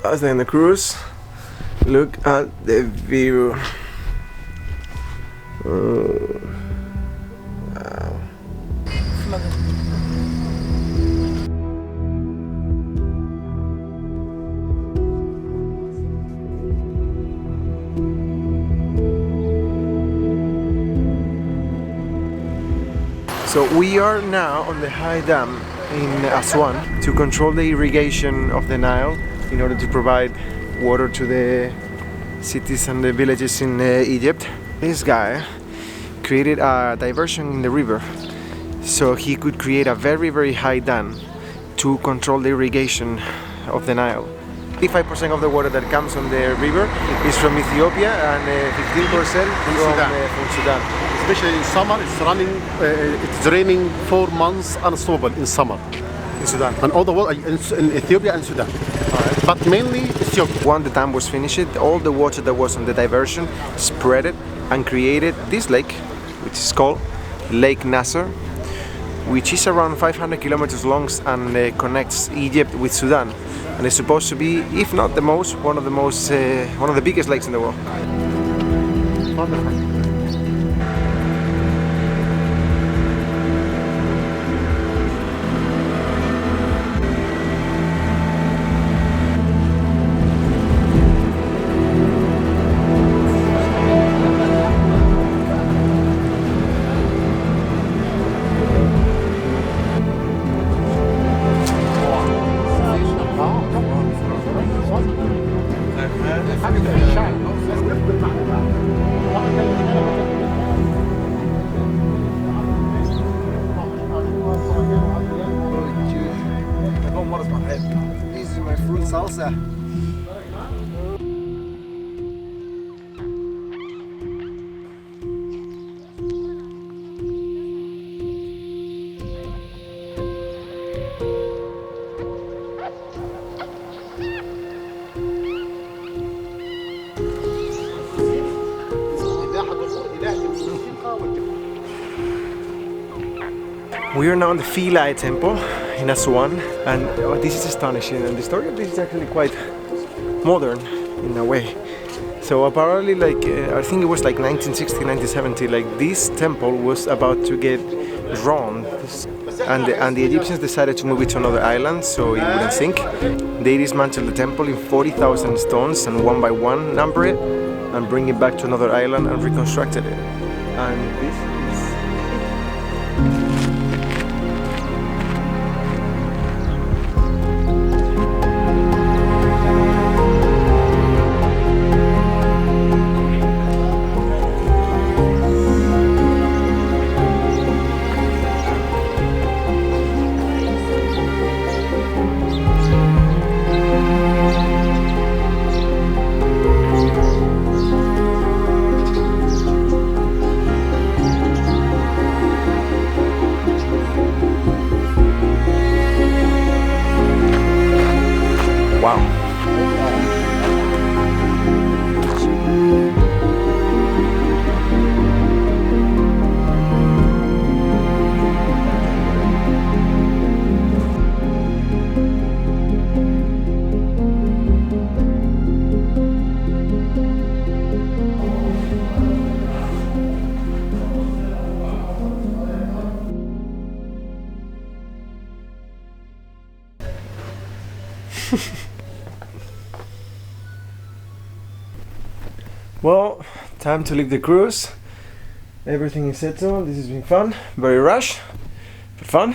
as they're in the cruise. Look at the view. Oh, wow. So we are now on the high dam in ASWAN to control the irrigation of the Nile in order to provide water to the cities and the villages in Egypt. This guy created a diversion in the river so he could create a very high dam to control the irrigation of the Nile. 55% of the water that comes on the river is from Ethiopia and 15% from Sudan. Especially in summer, it's running. It's raining 4 months unstoppable in summer In Sudan. and all the water in Ethiopia and Sudan. But mainly Ethiopia. When the dam was finished, all the water that was on the diversion spread it and created this lake, which is called Lake Nasser, which is around 500 kilometers long and connects Egypt with Sudan. And it's supposed to be, if not the most, one of the biggest lakes in the world. Wonderful. This is my fruit salsa. We are now in the Philai Temple in ASWAN, and this is astonishing, and the story of this is actually quite modern in a way. So apparently, I think it was like 1960, 1970, this temple was about to get ruined, and the Egyptians decided to move it to another island so it wouldn't sink. They dismantled the temple in 40,000 stones and one by one number it and bring it back to another island and reconstructed it. And this is well, time to leave the cruise. Everything is settled. This has been fun, very rushed, but fun.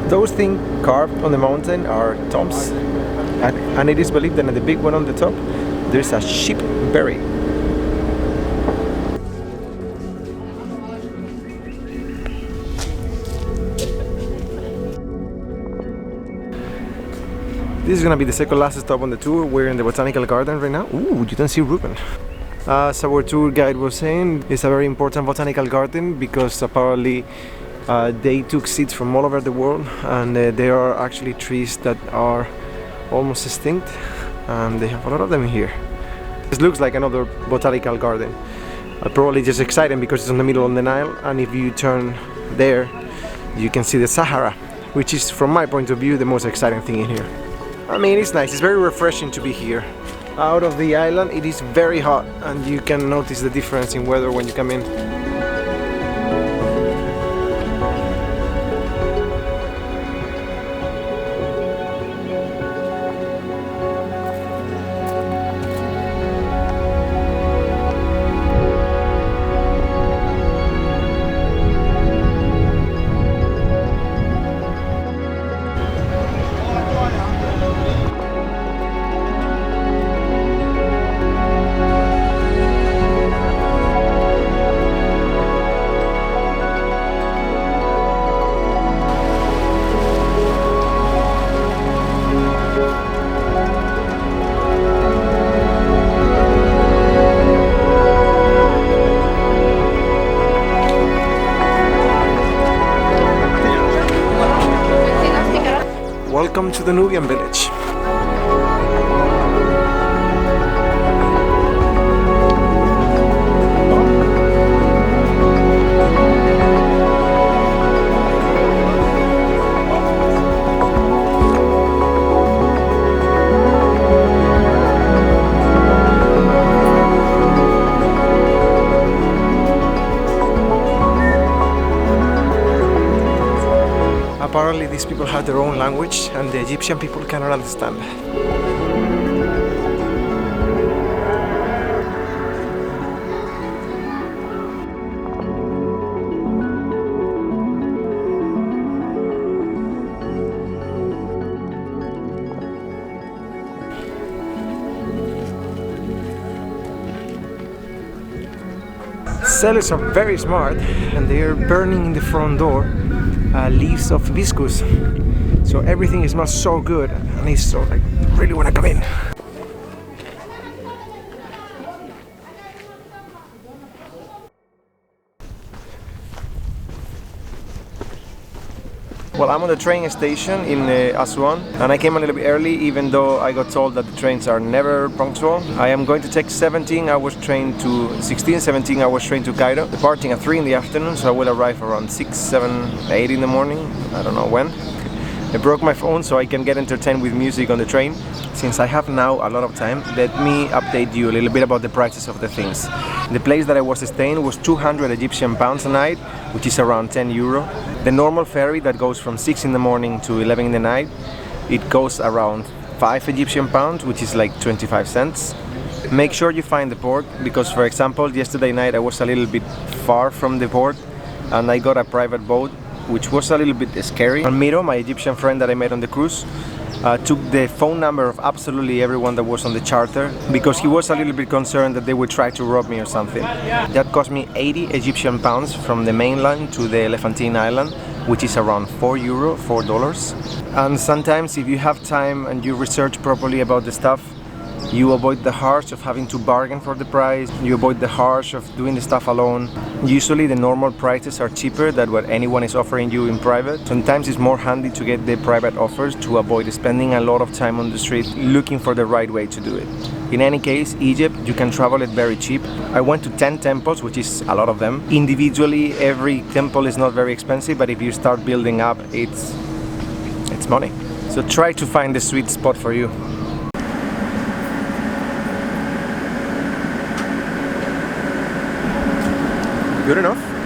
Those things carved on the mountain are tombs, and it is believed that at the big one on the top there's a ship buried. This is gonna be the second last stop on the tour. We're in the Botanical Garden right now. Ooh, you don't see Ruben. As our tour guide was saying, it's a very important botanical garden because apparently they took seeds from all over the world, and there are actually trees that are almost extinct, and they have a lot of them here. This looks like another botanical garden. Probably just exciting because it's in the middle of the Nile, and if you turn there, you can see the Sahara, which is, from my point of view, the most exciting thing in here. I mean, it's nice, it's very refreshing to be here. Out of the island, it is very hot, and you can notice the difference in weather when you come in. Welcome to the Nubian village. Apparently these people have their own language and the Egyptian people cannot understand. Sellers are very smart and they are burning in the front door leaves of hibiscus, so everything smells so good and it's so like really want to come in. Well, I'm on the train station in ASWAN, and I came a little bit early even though I got told that the trains are never punctual. I am going to take 17 hours train to 17 hours train to Cairo, departing at 3 in the afternoon, so I will arrive around 6, 7, 8 in the morning, I don't know when. I broke my phone so I can get entertained with music on the train. Since I have now a lot of time, let me update you a little bit about the prices of the things. The place that I was staying was 200 Egyptian pounds a night, which is around 10 euro. The normal ferry that goes from 6 in the morning to 11 in the night, it goes around 5 Egyptian pounds, which is like 25 cents. Make sure you find the port, because for example, yesterday night I was a little bit far from the port and I got a private boat, which was a little bit scary. And Miro, my Egyptian friend that I met on the cruise, took the phone number of absolutely everyone that was on the charter because he was a little bit concerned that they would try to rob me or something. That cost me 80 Egyptian pounds from the mainland to the Elephantine Island, which is around €4, $4. And sometimes if you have time and you research properly about the stuff, you avoid the harsh of having to bargain for the price, you avoid the harsh of doing the stuff alone. Usually the normal prices are cheaper than what anyone is offering you in private. Sometimes it's more handy to get the private offers to avoid spending a lot of time on the street looking for the right way to do it. In any case, Egypt, you can travel it very cheap. I went to 10 temples, which is a lot of them. Individually, every temple is not very expensive, but if you start building up, it's money. So try to find the sweet spot for you. Good enough.